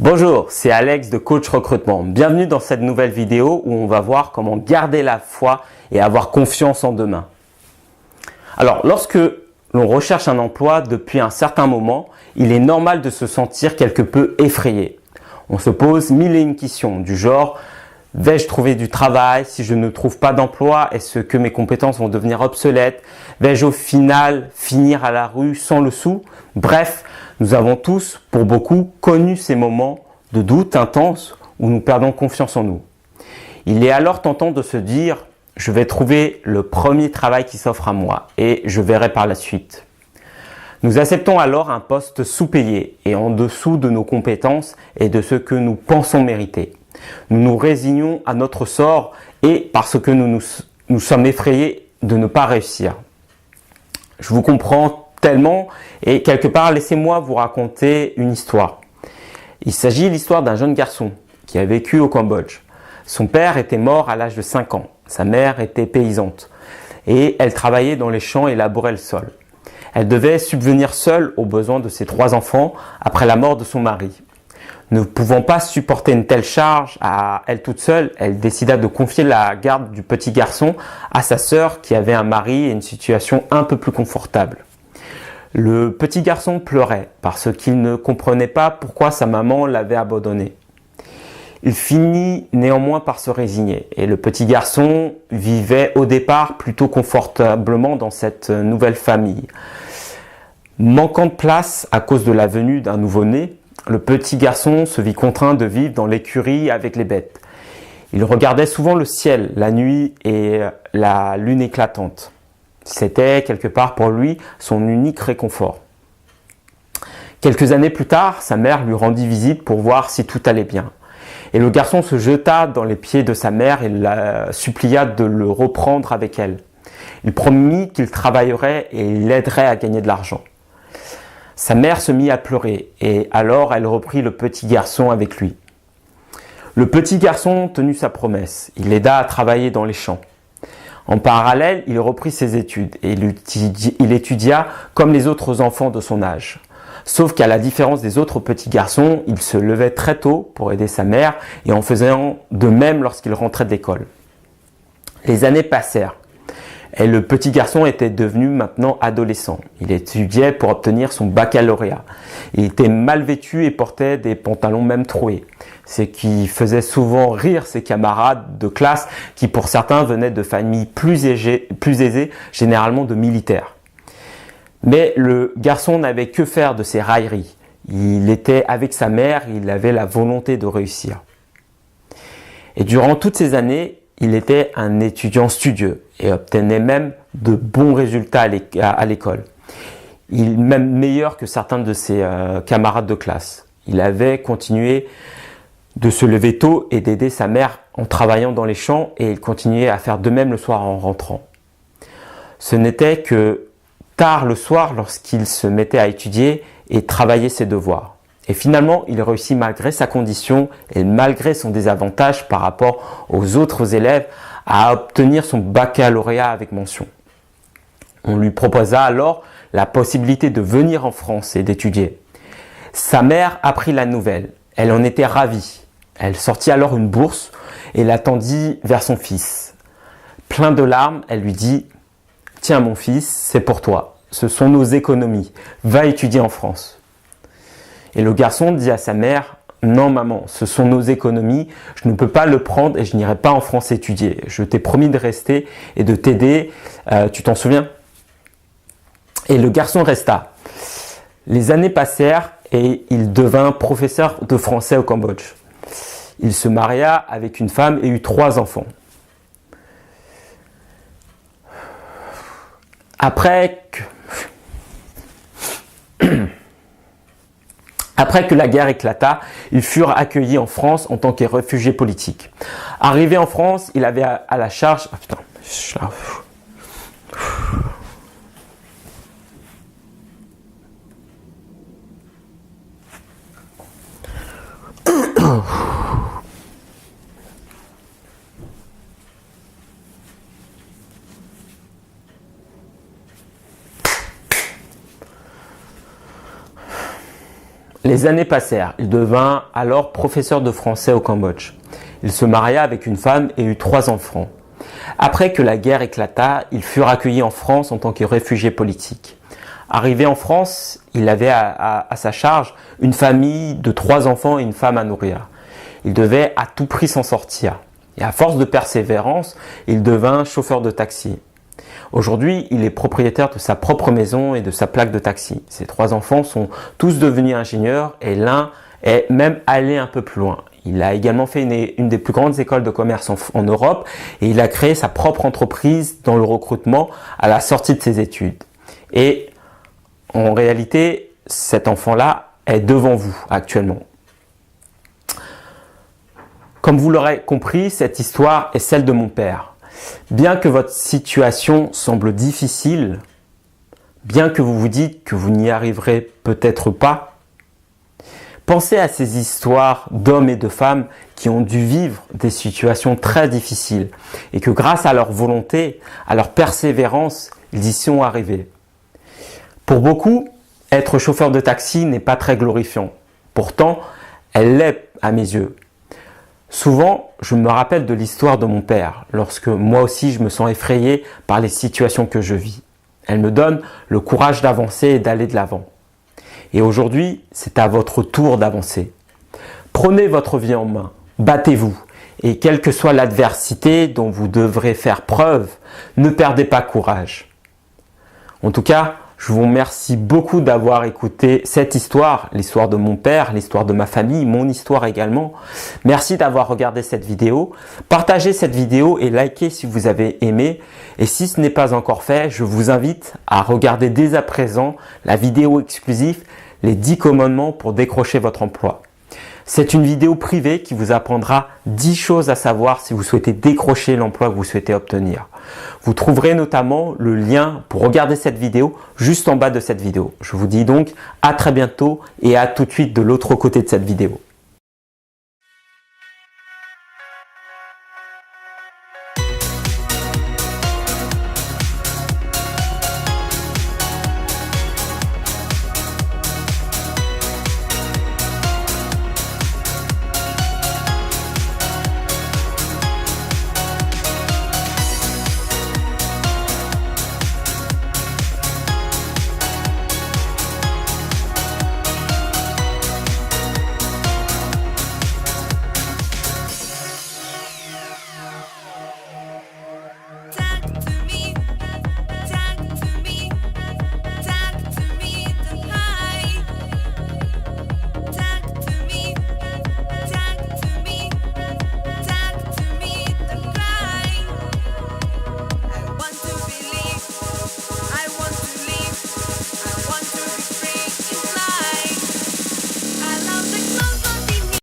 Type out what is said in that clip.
Bonjour, c'est Alex de Coach Recrutement. Bienvenue dans cette nouvelle vidéo où on va voir comment garder la foi et avoir confiance en demain. Alors, lorsque l'on recherche un emploi depuis un certain moment, il est normal de se sentir quelque peu effrayé. On se pose mille et une questions du genre « Vais-je trouver du travail? Si je ne trouve pas d'emploi, est-ce que mes compétences vont devenir obsolètes? Vais-je au final finir à la rue sans le sou ?» Bref, nous avons tous, pour beaucoup, connu ces moments de doute intense où nous perdons confiance en nous. Il est alors tentant de se dire « Je vais trouver le premier travail qui s'offre à moi et je verrai par la suite ». Nous acceptons alors un poste sous-payé et en dessous de nos compétences et de ce que nous pensons mériter. Nous nous résignons à notre sort et parce que nous sommes effrayés de ne pas réussir. Je vous comprends tellement et quelque part, laissez-moi vous raconter une histoire. Il s'agit de l'histoire d'un jeune garçon qui a vécu au Cambodge. Son père était mort à l'âge de 5 ans. Sa mère était paysante et elle travaillait dans les champs et labourait le sol. Elle devait subvenir seule aux besoins de ses 3 enfants après la mort de son mari. Ne pouvant pas supporter une telle charge à elle toute seule, elle décida de confier la garde du petit garçon à sa sœur qui avait un mari et une situation un peu plus confortable. Le petit garçon pleurait parce qu'il ne comprenait pas pourquoi sa maman l'avait abandonné. Il finit néanmoins par se résigner et le petit garçon vivait au départ plutôt confortablement dans cette nouvelle famille. Manquant de place à cause de la venue d'un nouveau-né, le petit garçon se vit contraint de vivre dans l'écurie avec les bêtes. Il regardait souvent le ciel la nuit et la lune éclatante. C'était quelque part pour lui son unique réconfort. Quelques années plus tard, sa mère lui rendit visite pour voir si tout allait bien. Et le garçon se jeta dans les pieds de sa mère et la supplia de le reprendre avec elle. Il promit qu'il travaillerait et l'aiderait à gagner de l'argent. Sa mère se mit à pleurer et alors elle reprit le petit garçon avec lui. Le petit garçon tenu sa promesse. Il l'aida à travailler dans les champs. En parallèle, il reprit ses études et il étudia comme les autres enfants de son âge. Sauf qu'à la différence des autres petits garçons, il se levait très tôt pour aider sa mère et en faisant de même lorsqu'il rentrait de l'école. Les années passèrent et le petit garçon était devenu maintenant adolescent. Il étudiait pour obtenir son baccalauréat. Il était mal vêtu et portait des pantalons même troués, ce qui faisait souvent rire ses camarades de classe qui pour certains venaient de familles plus aisées, généralement de militaires. Mais le garçon n'avait que faire de ses railleries. Il était avec sa mère, il avait la volonté de réussir. Et durant toutes ces années, il était un étudiant studieux et obtenait même de bons résultats à l'école. Même meilleur que certains de ses camarades de classe. Il avait continué de se lever tôt et d'aider sa mère en travaillant dans les champs et il continuait à faire de même le soir en rentrant. Ce n'était que tard le soir lorsqu'il se mettait à étudier et travailler ses devoirs. Et finalement, il réussit malgré sa condition et malgré son désavantage par rapport aux autres élèves à obtenir son baccalauréat avec mention. On lui proposa alors la possibilité de venir en France et d'étudier. Sa mère apprit la nouvelle. Elle en était ravie. Elle sortit alors une bourse et la tendit vers son fils. Plein de larmes, elle lui dit « Tiens mon fils, c'est pour toi. Ce sont nos économies. Va étudier en France. » Et le garçon dit à sa mère « Non maman, ce sont nos économies, je ne peux pas le prendre et je n'irai pas en France étudier. Je t'ai promis de rester et de t'aider, tu t'en souviens ?» Et le garçon resta. Les années passèrent et il devint professeur de français au Cambodge. Il se maria avec une femme et eut 3 enfants. Après que la guerre éclata, ils furent accueillis en France en tant que réfugiés politiques. Arrivé en France, il avait à la charge... Ah putain, Les années passèrent. Il devint alors professeur de français au Cambodge. Il se maria avec une femme et eut 3 enfants. Après que la guerre éclata, ils furent accueillis en France en tant que réfugiés politiques. Arrivé en France, il avait à sa charge une famille de 3 enfants et une femme à nourrir. Il devait à tout prix s'en sortir. Et à force de persévérance, il devint chauffeur de taxi. Aujourd'hui, il est propriétaire de sa propre maison et de sa plaque de taxi. Ses 3 enfants sont tous devenus ingénieurs et l'un est même allé un peu plus loin. Il a également fait une des plus grandes écoles de commerce en Europe et il a créé sa propre entreprise dans le recrutement à la sortie de ses études. Et en réalité, cet enfant-là est devant vous actuellement. Comme vous l'aurez compris, cette histoire est celle de mon père. Bien que votre situation semble difficile, bien que vous vous dites que vous n'y arriverez peut-être pas, pensez à ces histoires d'hommes et de femmes qui ont dû vivre des situations très difficiles et que grâce à leur volonté, à leur persévérance, ils y sont arrivés. Pour beaucoup, être chauffeur de taxi n'est pas très glorifiant. Pourtant, elle l'est à mes yeux. Souvent, je me rappelle de l'histoire de mon père, lorsque moi aussi je me sens effrayé par les situations que je vis. Elle me donne le courage d'avancer et d'aller de l'avant. Et aujourd'hui, c'est à votre tour d'avancer. Prenez votre vie en main, battez-vous. Et quelle que soit l'adversité dont vous devrez faire preuve, ne perdez pas courage. En tout cas, je vous remercie beaucoup d'avoir écouté cette histoire, l'histoire de mon père, l'histoire de ma famille, mon histoire également. Merci d'avoir regardé cette vidéo. Partagez cette vidéo et likez si vous avez aimé. Et si ce n'est pas encore fait, je vous invite à regarder dès à présent la vidéo exclusive « Les 10 commandements pour décrocher votre emploi ». C'est une vidéo privée qui vous apprendra 10 choses à savoir si vous souhaitez décrocher l'emploi que vous souhaitez obtenir. Vous trouverez notamment le lien pour regarder cette vidéo juste en bas de cette vidéo. Je vous dis donc à très bientôt et à tout de suite de l'autre côté de cette vidéo.